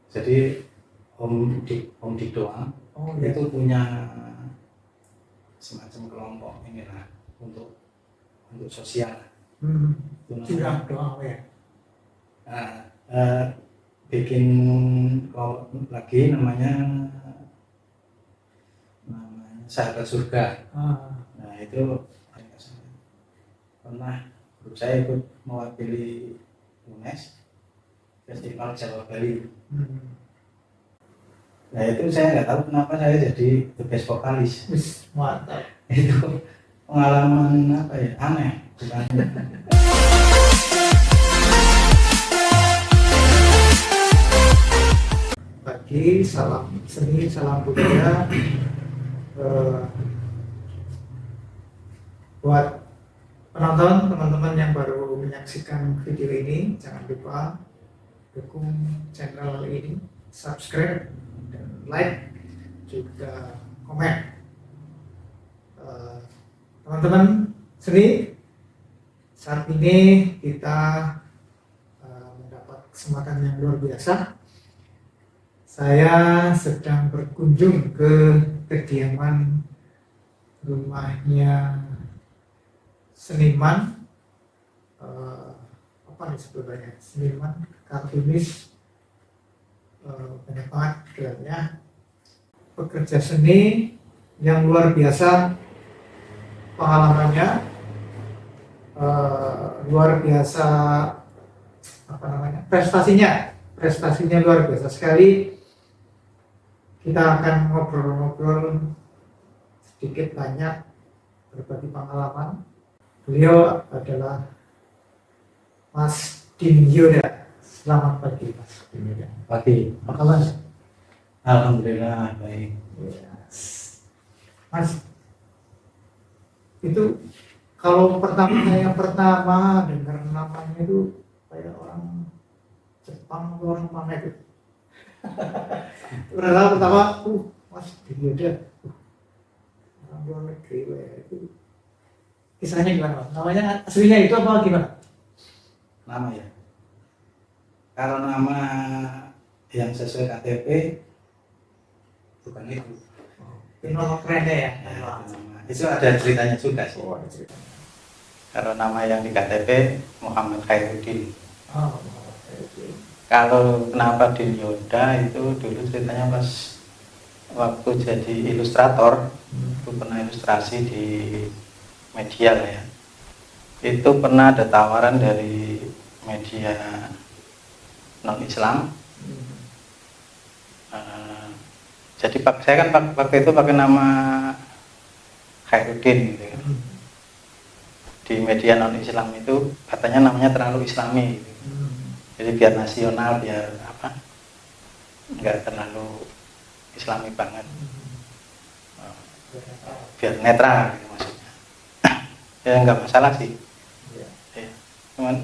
Jadi Om Dik doang itu punya semacam kelompok inilah untuk sosial. Curang doang ya. Nah, bikin kelompok lagi namanya Sahabat Surga. Nah itu pernah grup saya ikut mewakili UNES Festival Jawa Bali. Nah itu saya nggak tahu kenapa saya jadi the best vokalis. Mantap. Itu pengalaman apa ya, aneh bukan. Pagi, salam seni, salam budaya. Buat penonton, teman-teman yang baru menyaksikan video ini, jangan lupa dukung channel ini, subscribe dan like, juga komen. Teman-teman seni, saat ini kita mendapat kesempatan yang luar biasa. Saya sedang berkunjung ke kediaman rumahnya seniman, apa nih sebenarnya, seniman kartunis, banyak banget gelarnya, pekerja seni yang luar biasa pengalamannya, luar biasa apa namanya, prestasinya luar biasa sekali. Kita akan ngobrol-ngobrol sedikit banyak, berbagi pengalaman. Beliau adalah Mas Din Yoda. Selamat pagi Mas Din Yoda. Pagi. Apa kabar? Alhamdulillah baik. Mas, itu kalau pertama dengar namanya itu kayak orang Jepang atau orang mana itu? Pertama, Mas Din Yoda, orang luar negeri itu. Kisahnya gimana Mas? Namanya aslinya itu apa gimana? Nama ya. Kalau nama yang sesuai KTP bukan itu. Itu nama kerennya ya? Itu ada ceritanya juga sih. Oh, ada cerita. Kalau nama yang di KTP Muhammad Khairuddin. Oh, oke. Kalau kenapa Din Yoda itu dulu ceritanya pas waktu jadi ilustrator, itu pernah ilustrasi di media lah ya. Itu pernah ada tawaran dari media non Islam. Jadi saya kan waktu itu pakai nama Khairuddin gitu ya. Di media non Islam itu katanya namanya terlalu Islami gitu. Jadi biar nasional, biar apa, nggak terlalu Islami banget, biar netral gitu maksudnya. Ya nggak masalah sih. Ya. Cuman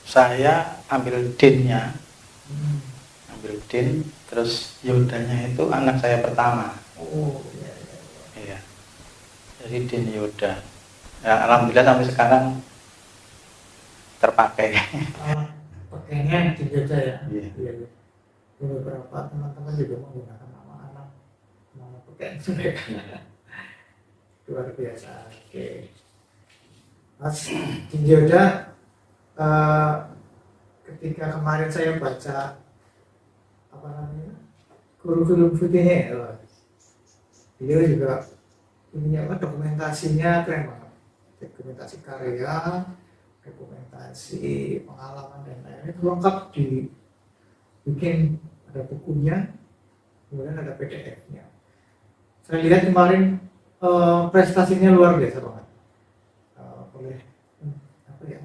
saya ambil Dinnya, ambil Din, terus Yodanya itu anak saya pertama. Iya. Jadi Din Yoda. Ya, alhamdulillah sampai sekarang terpakai. Pakainya Din Yoda ya. Iya. Beberapa teman-teman juga menggunakan nama anak, nama pakaian mereka. Luar biasa. Oke. Mas Din Yoda, ketika kemarin saya baca apa namanya, kurikulum vitae-nya, beliau juga punya dokumentasinya keren banget, dokumentasi karya, dokumentasi pengalaman dan lain-lain itu lengkap, dibikin, ada bukunya, kemudian ada PDF-nya. Saya lihat kemarin prestasinya luar biasa banget, oleh apa ya,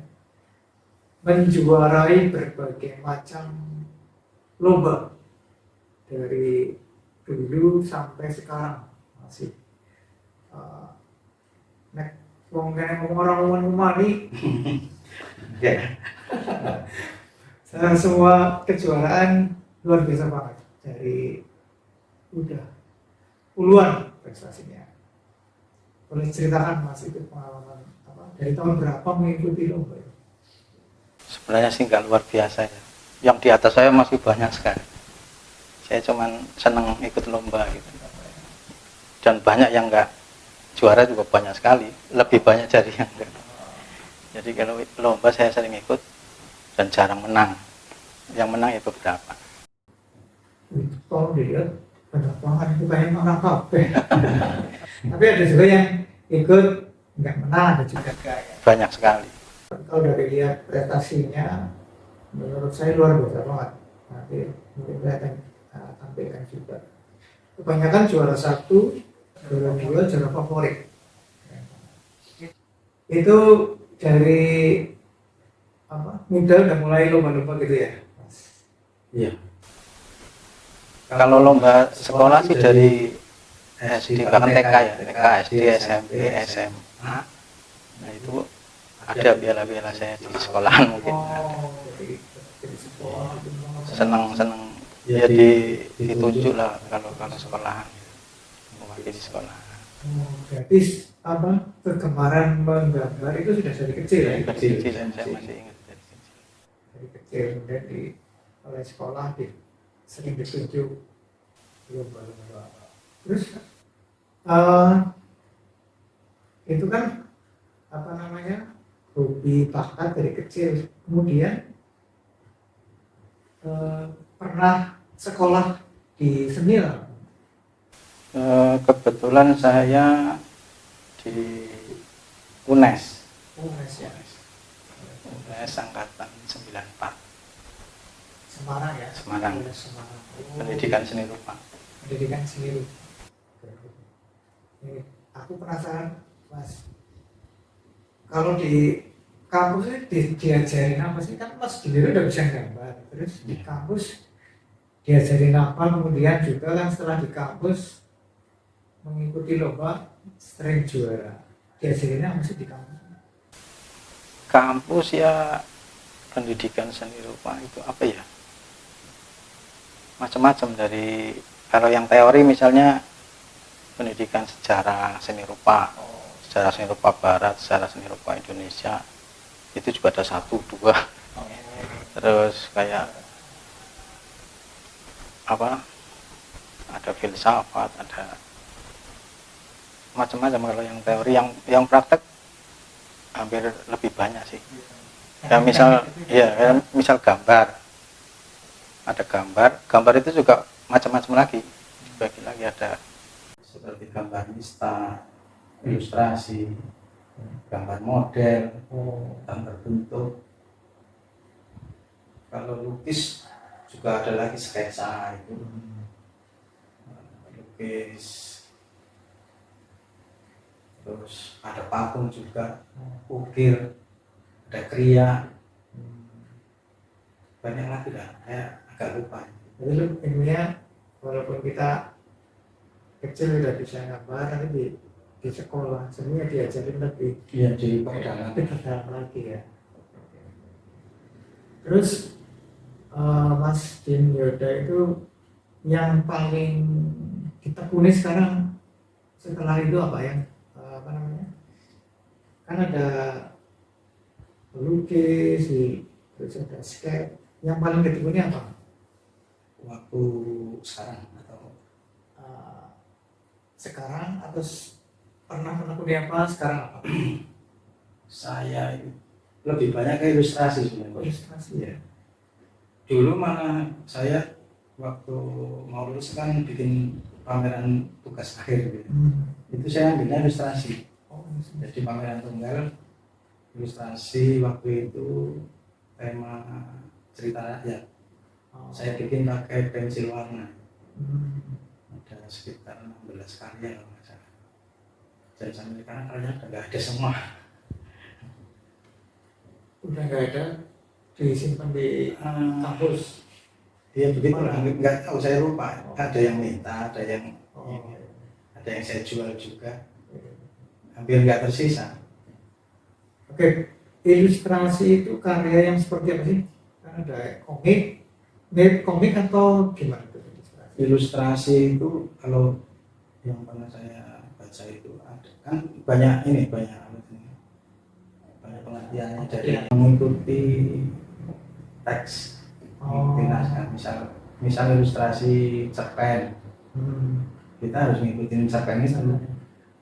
menjuarai berbagai macam lomba dari dulu sampai sekarang masih. Nek wong kene ngomong mani. Ya. Semua kejuaraan luar biasa banget, dari udah puluhan prestasinya. Boleh ceritakan Mas itu pengalaman apa, dari tahun berapa mengikuti lomba itu? Sebenarnya sih nggak luar biasa ya. Yang di atas saya masih banyak sekali. Saya cuman seneng ikut lomba gitu. Dan banyak yang enggak juara juga banyak sekali, lebih banyak dari yang enggak. Jadi kalau lomba saya sering ikut dan jarang menang. Yang menang itu beberapa. Kalau dilihat banyak banget itu kayaknya orang kafe. Tapi ada juga yang ikut nggak menang, ada juga kayak. Banyak sekali. Kalau dari lihat prestasinya, menurut saya luar biasa banget. Nanti mungkin saya akan tampilkan juga. Kebanyakan juara 1, juara 2, juara favorit. Itu dari muda udah mulai lomba-lomba gitu ya? Iya. Kalau lomba sekolah sih dari SD, bahkan TK ya, TK, SD, SMP, SMA. Nah itu ada piala-piala saya di sekolahan mungkin. Senang ya ditunjuk lah kalau sekolahan, mewakili sekolah. Berarti kegemaran menggambar itu sudah dari kecil ya? Kecil saya masih ingat dari kecil. Dari kecil kemudian oleh sekolah sering ditunjuk lomba-lomba. Terus itu kan hobi bakat dari kecil. Kemudian pernah sekolah di seni lah? Kebetulan saya di UNES Ya. UNES angkatan 94 Semarang ya? Semarang. Semarang. Pendidikan seni rupa. Pendidikan seni rupa. Ini aku penasaran Mas, kalau di kampus ini diajarin apa sih? Kan Mas sendiri udah bisa gambar, terus di kampus diajarin apa? Kemudian juga kan setelah di kampus mengikuti lomba sering juara. Diajarinnya apa sih di kampus? Kampus ya pendidikan seni rupa itu apa ya? Macam-macam, dari kalau yang teori misalnya pendidikan sejarah seni rupa, sejarah seni rupa Barat, sejarah seni rupa Indonesia, itu juga ada 1, 2. Terus kayak ada filsafat, ada macam-macam. Kalau yang teori, yang praktek hampir lebih banyak sih. Ya misal gambar, ada gambar itu juga macam-macam lagi, dibagi lagi, ada seperti gambar nista, ilustrasi, gambar model, gambar bentuk. Kalau lukis juga ada lagi sketsa itu, lukis. Terus ada patung juga, ukir, ada kriya, banyak lagi lah, saya agak lupa. Jadi intinya walaupun kita kecil udah bisa gambar, tapi di sekolah sebenarnya diajarin lebih dalam lagi ya. Terus Mas Din Yoda itu yang paling ditekuni sekarang setelah itu apa ya? Kan ada lukis, terus ada skate. Yang paling ditekuni apa? Waktu sekarang atau pernah menekuni apa, sekarang apa? Saya lebih banyak ke ilustrasi sebenarnya. Ilustrasi ya. Dulu malah saya waktu mau lulus kan bikin pameran tugas akhir gitu. Itu saya ambilnya ilustrasi. Jadi pameran tunggal ilustrasi, waktu itu tema cerita rakyat. Saya bikin pakai pensil warna. Ada sekitar 16 karya kalau nggak salah. Jadi sampai sekarang karya udah nggak ada semua. Udah nggak ada, disimpan di kampus. Iya begitu lah, nggak tahu, saya lupa. Ada yang minta, ada yang saya jual juga. Hampir nggak tersisa. Oke, ilustrasi itu karya yang seperti apa sih? Kan ada komik atau gimana itu? Ilustrasi itu kalau yang pernah saya baca itu ada kan banyak pengertiannya, dari mengikuti teks, mengikuti naskah. Misal misal ilustrasi cerpen, kita harus ngikutin cerpen itu,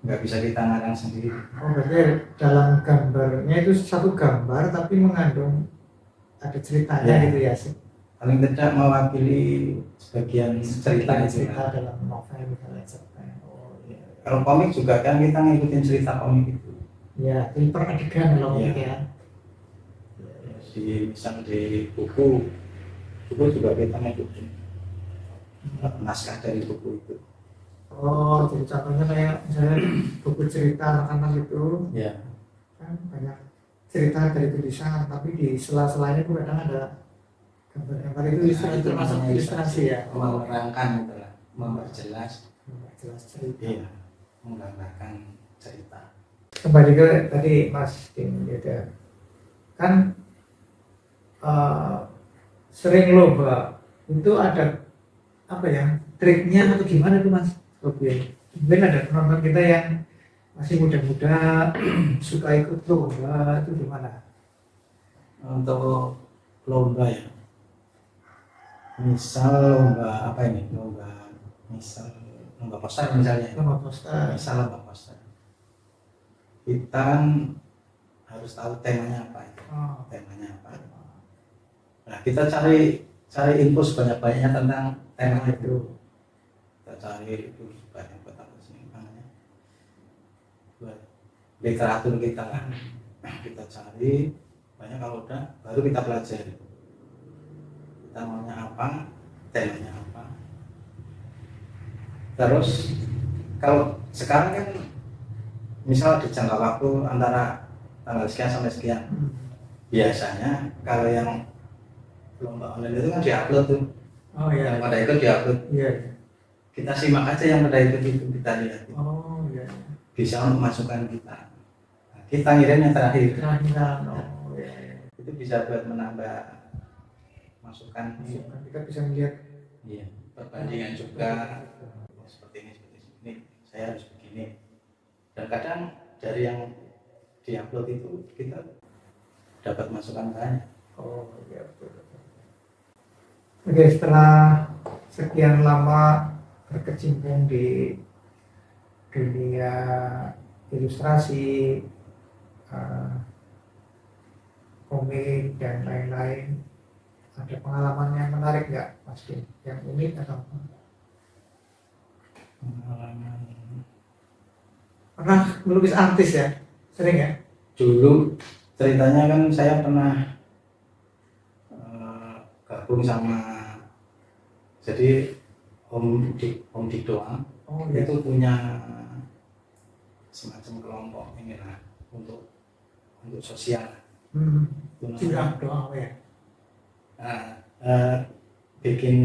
nggak bisa kita ngarang sendiri. Oh, berarti dalam gambarnya itu satu gambar tapi mengandung ada ceritanya Ya. gitu ya sih. Paling tidak mewakili sebagian cerita itu. Cerita dalam novel misalnya cerpen. Oh iya. Kalau komik juga kan kita ngikutin cerita komik itu. Ya, itu per adegan kalau komik ya. Misal di buku juga kita ngikutin naskah dari buku itu. Oh, jadi contohnya kayak misalnya buku cerita anak-anak itu, Ya. kan banyak cerita dari tulisan, tapi di sela-selanya itu kadang ada gambar-gambar itu ilustrasi, termasuk ilustrasi ya. Menerangkan gitu lah, memperjelas cerita. Iya, menggambarkan cerita. Kembali ke tadi Mas Tim Yuda, kan sering lomba itu ada apa ya triknya atau gimana tuh Mas? Mungkin ada penonton kita yang masih muda-muda suka ikut lomba, itu gimana? Untuk lomba ya, misal lomba apa ini, misal lomba poster misalnya, misal lomba poster, kita kan harus tahu temanya apa itu. Temanya apa. Nah, kita cari info sebanyak-banyaknya tentang temanya itu. Kita cari itu banyak buat apa sih namanya, buat literatur kita lah. Kita cari banyak, kalau udah baru kita pelajari kita maunya apa, temanya apa. Terus kalau sekarang kan misal di jangka waktu antara tanggal sekian sampai sekian, biasanya kalau yang lomba online itu kan diupload tuh. Oh iya. Yang pada ikut diupload. Iya. Kita simak aja yang pada ikut itu, kita lihat. Oh iya. Bisa untuk masukan kita. Nah, kita ngirim yang terakhir. Oh iya. Itu bisa buat menambah masukan. Kita bisa melihat. Iya. Perbandingan juga. Seperti ini. Saya harus begini. Dan kadang dari yang diupload itu kita dapat masukan banyak. Oh iya betul. Oke, setelah sekian lama berkecimpung di dunia ilustrasi, komik dan lain-lain, ada pengalaman yang menarik nggak Mas Din? Yang unik atau Pengalaman pernah melukis artis ya? Sering ya? dulu ceritanya kan saya pernah gabung sama, jadi Om Dik doang. Iya. Itu punya semacam kelompok inilah untuk sosial. Curang doang ya? Nah, bikin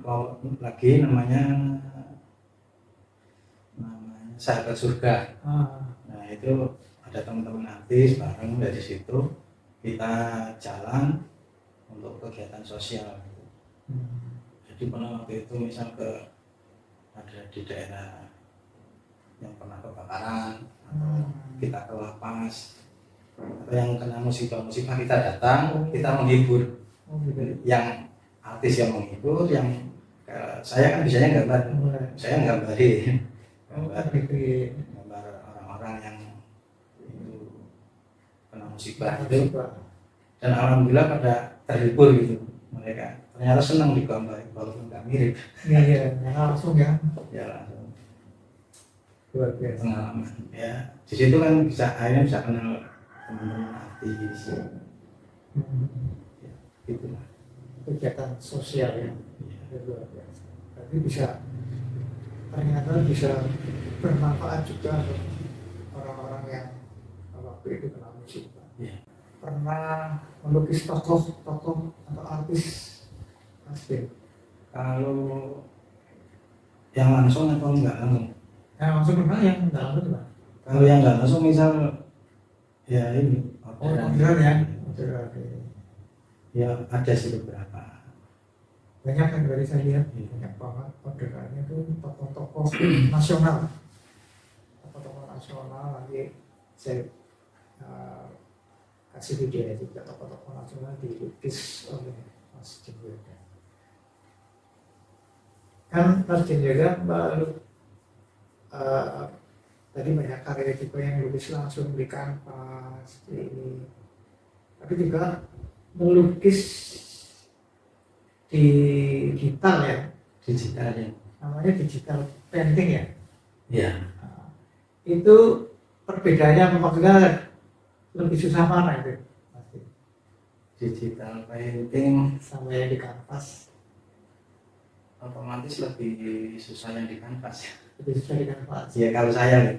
kelompok lagi namanya Sahabat Surga. Nah itu ada teman-teman artis bareng, dari situ kita jalan untuk kegiatan sosial. Jadi pernah waktu itu misal ada di daerah yang pernah kebakaran, kita ke lapas, atau yang kena musibah kita datang, kita menghibur. Yang artis yang menghibur, yang saya kan biasanya gambar, saya gambar orang-orang yang itu kena musibah itu, dan alhamdulillah pada terhibur gitu mereka. Ternyata senang digambar walaupun nggak mirip. Iya, langsung ya. Ya langsung. Luar biasa. Pengalaman. Ya di situ kan akhirnya bisa kenal teman-teman artis. Ya, itulah. Kegiatan sosial ya. Luar biasa. Tapi ternyata bisa bermanfaat juga untuk orang-orang yang waktu itu kena musibah. Pernah melukis tokoh atau artis asli? Kalau yang langsung atau enggak langsung? Yang langsung pernah, yang enggak langsung lah. Kalau yang enggak langsung misal ya ini orderan ya. Ya ada sih beberapa. Banyak kan dari saya lihat, banyak banget orderannya tuh tokoh-tokoh nasional. Tokoh-tokoh nasional lagi saya kasih video juga tokoh-tokoh nasional dilukis oleh Mas Jember. kan Mas Din juga tadi banyak karya juga yang lukis langsung di kanvas ini, tapi juga melukis di digital ya, digitalnya. namanya digital painting ya. Iya. Nah, itu perbedaannya maksudnya lebih susah mana itu pasti Digital painting sama yang di kanvas? otomatis lebih susah yang di kanvas. Lebih susah di kanvas Ya kalau saya ya.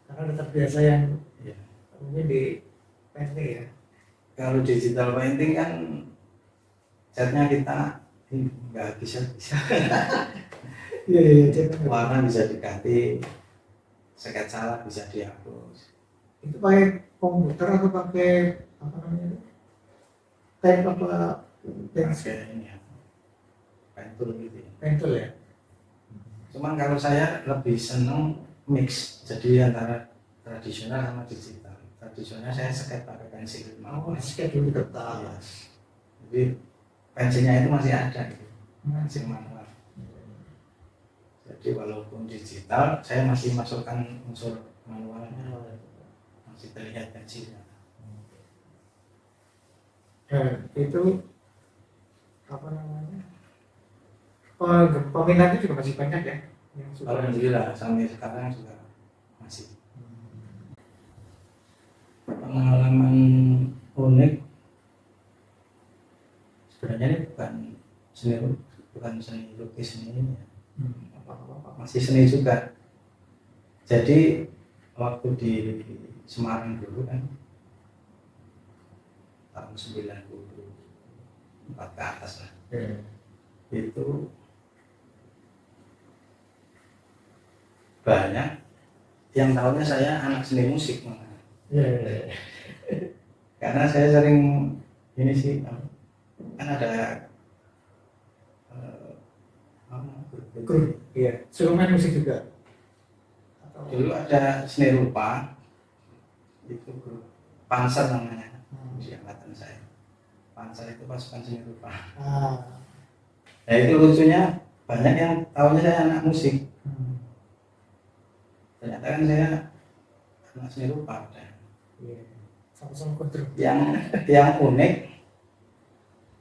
karena udah terbiasa yang Iya. umumnya di painting ya. Kalau digital painting kan catnya kita nggak bisa Iya cetak. warna bisa diganti, seket salah bisa dihapus. Itu pakai komputer atau pakai apa namanya? Pen apa pensil? Pakai ini ya, pentul gitu ya. Pensil ya. Cuman kalau saya lebih seneng mix, jadi antara tradisional sama digital. Tradisional saya seket pakai pensil Oh, manual. schedule Iya. kertas. Jadi pensilnya itu masih ada gitu, pensil manual. Jadi walaupun digital, saya masih masukkan unsur manualnya, masih terlihat pensilnya. Dan itu apa namanya? Peminatnya juga masih banyak ya yang suka. Alhamdulillah sampai sekarang juga masih. Pengalaman unik sebenarnya ini bukan seni lukis ini, Apa-apa. masih seni juga. Jadi waktu di Semarang dulu kan tahun 94 ke atas lah, itu banyak yang tahunya saya anak seni musik malah. Iya. Karena saya sering ini sih, kan ada Grup, iya. Suka main musik juga. Atau dulu ada seni rupa, itu grup Panser namanya di angkatan saya. Panser itu pasukan seni rupa. Nah itu lucunya banyak yang tahunya saya anak musik, ternyata kan saya anak seni rupa. Iya. Sama-sama kontrol. Yang unik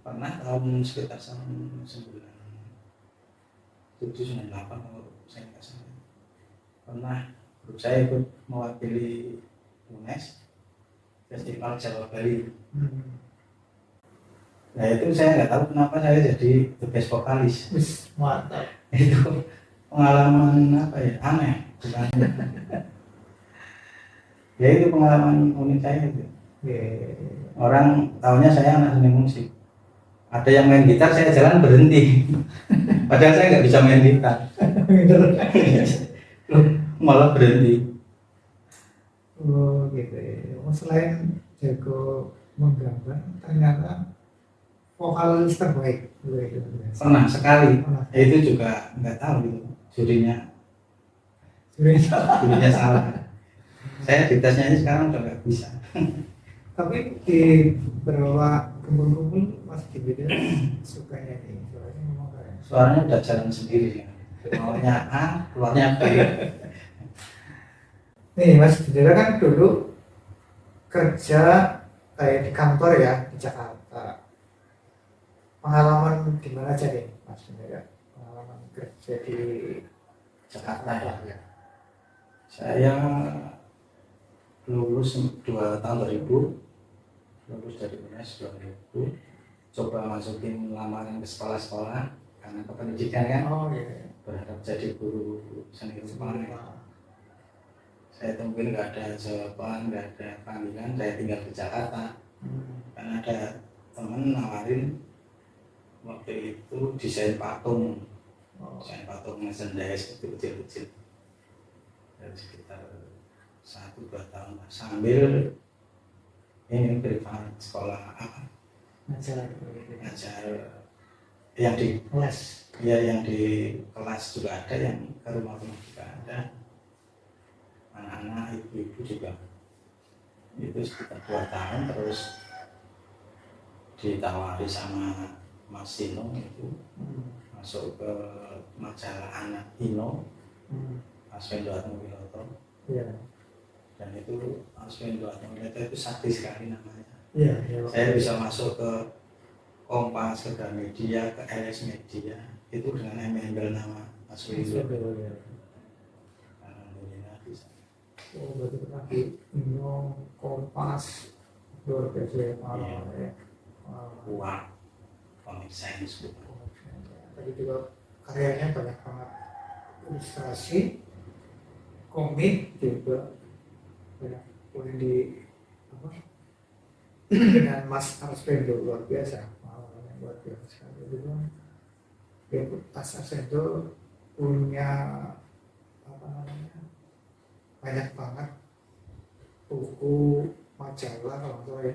pernah tahun sekitar tahun 97-98 kalau saya nggak salah, pernah grup saya ikut mewakili UNES Festival Jawa Bali. Nah itu saya nggak tahu kenapa saya jadi the best vokalis. Wis, mantap. Itu pengalaman apa ya, aneh bukan. Ya itu pengalaman unik saya itu. Orang tahunya saya anak seni musik. Ada yang main gitar, saya jalan berhenti. Padahal saya nggak bisa main gitar. Malah berhenti. Oh gitu ya. Selain jago menggambar, ternyata vokalis terbaik. Pernah sekali. Pernah. Itu juga nggak tahu gitu. Jurinya salah. Saya di tesnya ini sekarang udah nggak bisa. Tapi di beberapa kumpul-kumpul masih dibilang sukanya nih, suaranya memang keren. Suaranya udah jalan sendiri. Maunya A, keluarnya B. Nih Mas Gendera kan dulu kerja kayak di kantor ya di Jakarta. Pengalaman gimana aja nih Mas Gendera? Pengalaman kerja di Jakarta ya. Saya lulus tahun 2000, lulus dari UNES 2000, coba masukin lamaran ke sekolah-sekolah karena kependidikan kan, iya. berharap jadi guru seni rupa. Saya mungkin nggak ada jawaban, nggak ada panggilan, saya tinggal di Jakarta. Karena ada temen nawarin waktu itu desain patung merchandise kecil-kecil dari sekitar 1-2 tahun lah, sambil ini privat sekolah apa ngajar yang di kelas. Ya yang di kelas juga ada, yang ke rumah-rumah juga ada, anak-anak, ibu-ibu juga. Itu sekitar 2 tahun, terus ditawari sama Mas Sinung itu, masuk ke majalah Anak Ino, Arswendo Atmowiloto. Iya. Dan itu Arswendo Atmowiloto itu sakti sekali namanya. Iya. Saya bisa masuk ke Kompas, ke Gramedia, ke LS Media itu dengan email nama Arswendo. Alhamdulillah bisa. Oh, berarti pernah di Ino, Kompas, luar biasa ya. Iya. Uang, Comic Sans. Tadi juga karyanya banyak banget, ilustrasi, komik juga banyak. Boleh di apa? Dengan Mas Arswendo luar biasa, luar biasa sekali. Jadi Mas Arswendo punya apa namanya, banyak banget buku, majalah kalau nggak salah ya,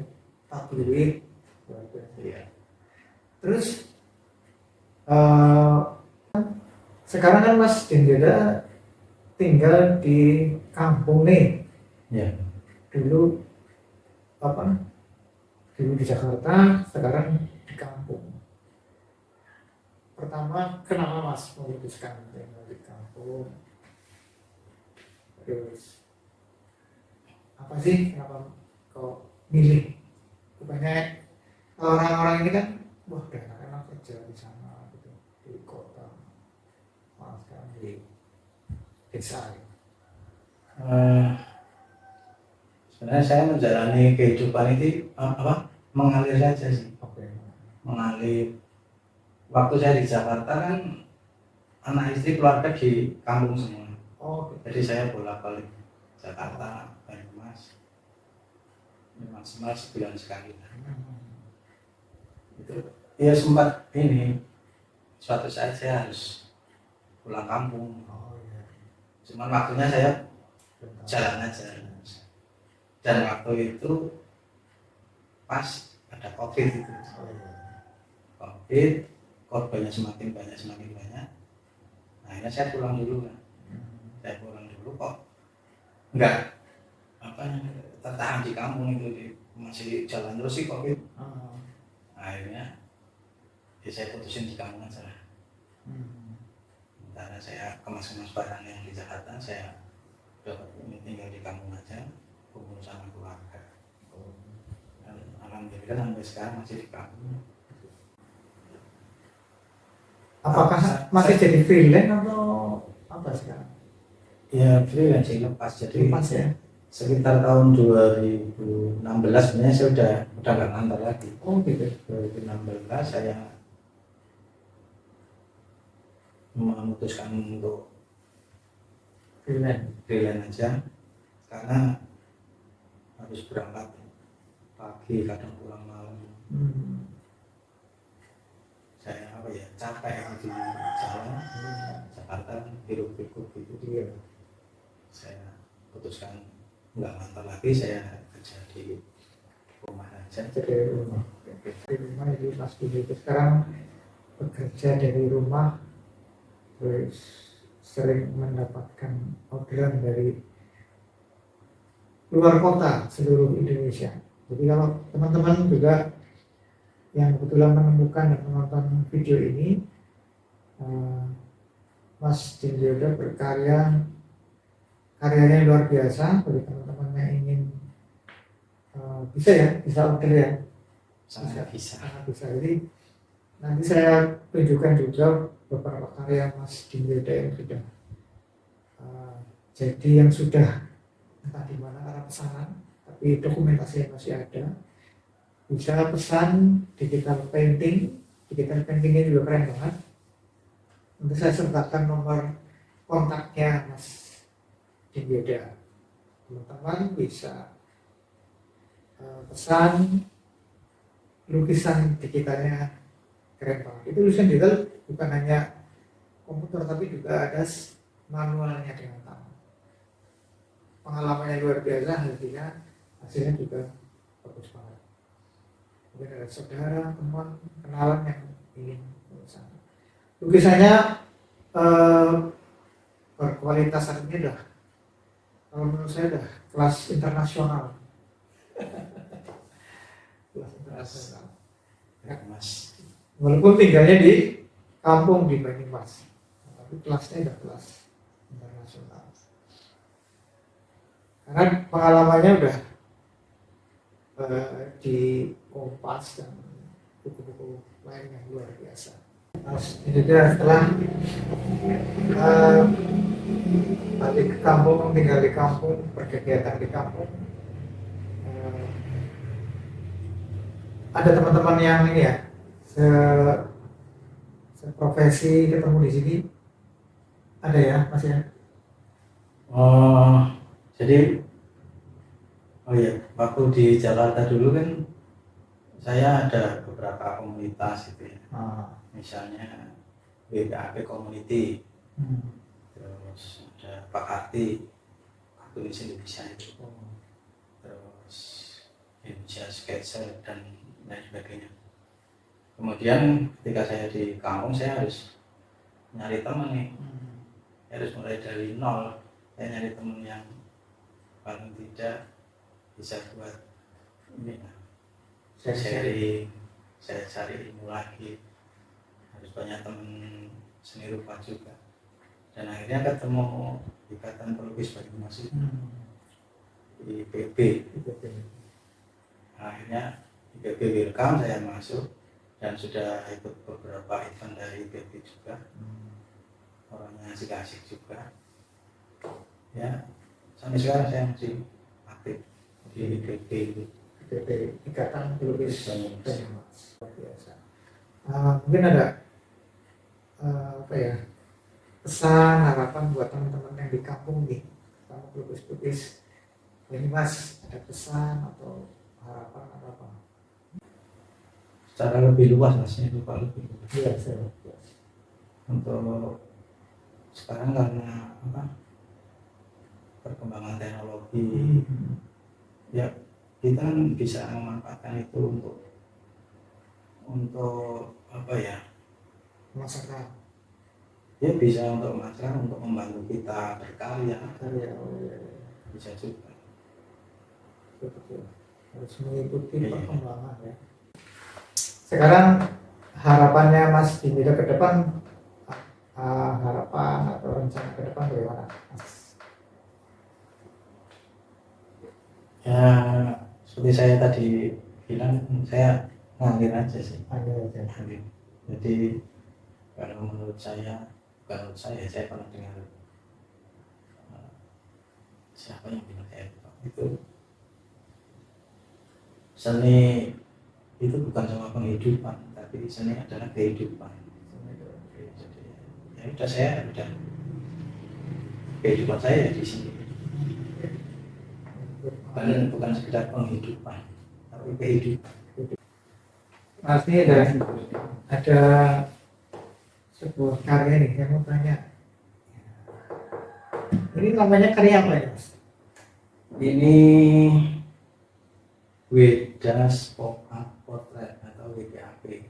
tabloid, luar biasa. Iya. Terus sekarang kan Mas Dinda tinggal di kampung nih. Ya. Dulu di Jakarta, sekarang di kampung. Pertama, kenapa Mas memutuskan tinggal di kampung? Terus apa sih kenapa kok milih? Bukannya orang-orang ini kan, wah udah enak kerja di sana gitu, di kota, malah sekarang di desa. Sebenarnya saya menjalani kehidupan itu mengalir saja sih. Oke. Mengalir. Waktu saya di Jakarta kan anak istri keluarga di kampung semua. Oh, gitu. Jadi saya bolak-balik Jakarta, Banyumas. Maksimal sebulan sekali. Itu ya sempat ini. Suatu saat saya harus pulang kampung. Oh iya. Cuman waktunya saya jalan aja. Dan waktu itu pas ada COVID itu. COVID, korbannya semakin banyak. Nah, akhirnya saya pulang dulu kan. Saya pulang dulu kok enggak tertahan di kampung itu masih jalan terus sih COVID. Akhirnya ya saya putusin di kampung aja lah. Karena saya kemas-kemas barang yang di Jakarta, saya dapat ini tinggal di kampung aja, kumpul sama keluarga. Dan alhamdulillah sampai sekarang masih di kampung. Apakah masih jadi freelance atau apa sekarang? Ya freelance sih, lepas jadi Lepas ya. sekitar tahun 2016 sebenarnya saya udah nggak ngantor lagi. Oh gitu. 2016 saya memutuskan untuk freelance aja karena harus berangkat pagi kadang pulang malam. Saya capek di jalan Jakarta hiruk-pikuk gitu. Iya. Saya putuskan nggak ngantor lagi, saya kerja di rumah aja. Dari rumah. Dari rumah jadi Mas Budi itu sekarang bekerja dari rumah, terus sering mendapatkan orderan dari luar kota seluruh Indonesia. Jadi kalau teman-teman juga yang kebetulan menemukan dan menonton video ini, Mas Dinda karyanya luar biasa. Bagi teman-teman yang ingin bisa order ya, Sangat bisa. Jadi nanti saya tunjukkan juga beberapa karya Mas Dinda yang sudah jadi, yang sudah entah di mana arah pesanan, tapi dokumentasinya masih ada. Bisa pesan digital paintingnya juga keren banget. Nanti saya sertakan nomor kontaknya Mas Dinda. Teman-teman bisa pesan lukisan digitalnya, keren banget. Itu lukisan digital bukan hanya komputer tapi juga ada manualnya dengan tangan. Pengalamannya luar biasa, hasilnya juga bagus banget. Mungkin ada saudara, teman, kenalan yang ingin lukisan. Lukisannya berkualitas artinya dah, kalau menurut saya dah kelas internasional. Kelas internasional. Mas. Walaupun tinggalnya di kampung di Banyumas, tapi kelasnya udah kelas internasional. Karena pengalamannya udah di Kompas dan buku-buku lain yang luar biasa. Jadi setelah balik ke kampung, tinggal di kampung, berkegiatan di kampung, ada teman-teman yang ini ya, seprofesi ketemu di sini, ada ya Mas ya? Oh, jadi oh iya, waktu di Jakarta dulu kan saya ada beberapa komunitas gitu ya. Misalnya WPAP Community, terus ada Pak Karti, Kartunis Indonesia itu, terus Indonesia Sketcher dan lain sebagainya. Kemudian ketika saya di kampung saya harus nyari teman nih, saya harus mulai dari nol. Saya nyari teman yang paling tidak bisa buat ini, sharing, saya cari ilmu lagi. Harus banyak teman seni rupa juga, dan akhirnya ketemu Ikatan Pelukis Banyumas IPB. Akhirnya IPB welcome, saya masuk dan sudah ikut beberapa event dari IPB juga. Orangnya asik-asik juga ya, sampai sekarang saya masih aktif di IPB Ikatan Pelukis Banyumas. luar biasa. Mungkin ada apa ya, pesan harapan buat teman-teman yang di kampung nih, sama pelukis-pelukis Banyumas, ada pesan atau harapan apa? Secara lebih luas masnya itu Pak, lebih luas. Iya, saya Untuk sekarang karena apa, perkembangan teknologi, ya kita kan bisa memanfaatkan itu untuk apa ya, masyarakat ya bisa untuk masyarakat, untuk membantu kita berkarya, karya bisa juga. betul, harus mengikuti Iya. perkembangan ya. Sekarang harapannya Mas di bidang ke depan, harapan atau rencana ke depan bagaimana Mas? Ya seperti saya tadi bilang, saya ngalir aja sih. Ada aja. Ngalir. Jadi kalau menurut saya pernah dengar siapa yang bilang saya itu, seni itu bukan cuma penghidupan, tapi seni adalah kehidupan. Jadi ya udah, saya udah kehidupan saya di sini, bukan sekedar penghidupan, tapi kehidupan. Mas ini ada sebuah karya nih, saya mau tanya. Ini namanya karya apa ya Mas? Ini Wedas Pop Art Portrait atau WPAP.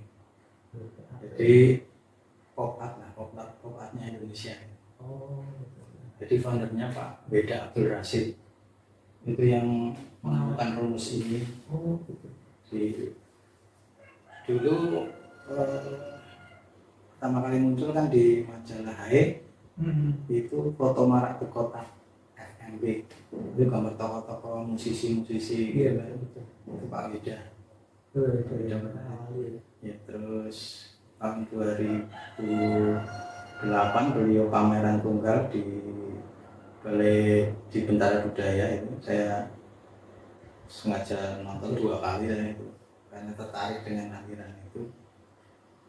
Jadi pop artnya Indonesia. Oh, Jadi foundernya Pak Weda Abdul Rashid, itu yang menemukan rumus ini. oh gitu. Dulu pertama kali muncul kan di majalah Hai, itu foto marak ke kota FMB, itu gambar tokoh-tokoh musisi-musisi Iya, gitu. betul. Itu Pak Weda. Iya. Ya, terus tahun 2008 beliau pameran tunggal di Bentara Budaya itu. Saya sengaja nonton 2 kali dan itu karena tertarik dengan aliran itu.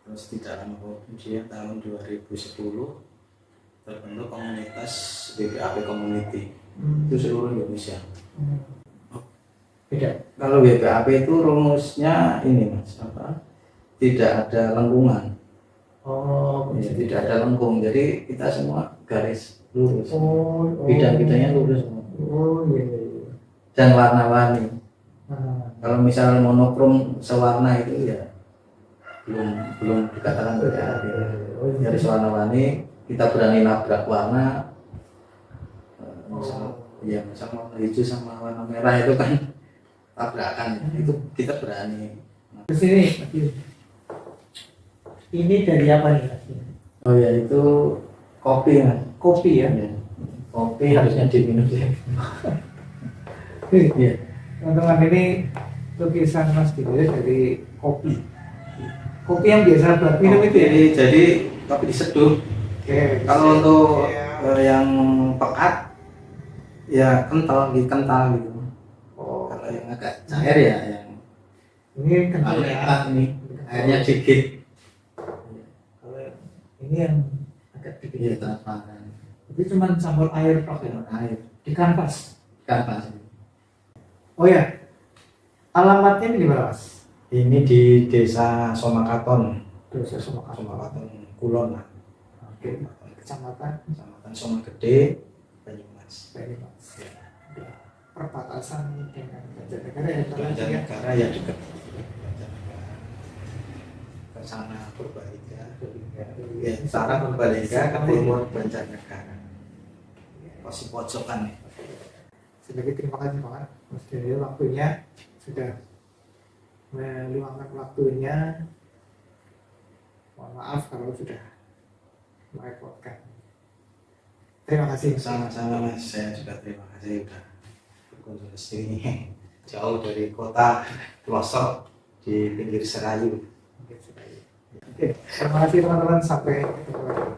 Terus tidak lama kemudian tahun 2010 terbentuk komunitas WPAP Community, itu seluruh Indonesia. Beda. Kalau WPAP itu rumusnya ini Mas, apa? Tidak ada lengkungan. Oh, Ya, tidak ada lengkung, jadi kita semua garis lurus. Oh, Bidang-bidangnya lurus semua. Oh, iya. Dan warna-warni. Nah, Kalau misalnya monokrom sewarna itu ya belum dikatakan WPAP. Garis warna-warni, kita berani nabrak warna. Misal warna hijau sama warna merah itu kan tabrakan, itu kita berani. di sini. Ini dari apa nih Mas? Oh ya, itu kopi Mas. Kopi ya. Ya. Kopi harusnya diminum sih. Iya. Teman-teman, ini lukisan Mas Dino dari kopi. Kopi yang biasa buat minum itu ya. Jadi kopi diseduh. Oke. Kalau untuk Ya. yang pekat ya kental gitu. Oh, Kalau yang agak cair ya yang ini kental paling ya. enak ini airnya dikit. Kalau ini yang agak Iya, dikit. transparan. Itu cuma campur air pakai Air di kanvas. kanvas. Oh ya, alamatnya ini di mana Mas? Ini di Desa Somakaton, Terus ya semua kanvas. Somakaton Kulon lah. Oke, kecamatan Kecamatan Somagede, Banyumas. Banyumas. Perbatasan dengan Banjarnegara ya. Banjarnegara ya dekat. Banjarnegara. Ke sana Purbalingga. Ya, utara Purbalingga, ke timur Banjarnegara. Pasti pojokan nih. Sekali terima kasih banget Mas Daniel, waktunya sudah meluangkan waktunya. Mohon maaf kalau sudah merepotkan. Terima kasih. Sama-sama Mas, saya juga terima kasih sudah berkunjung ke sini jauh dari kota pelosok di pinggir Serayu. Oke, terima kasih teman-teman, sampai ketemu lagi.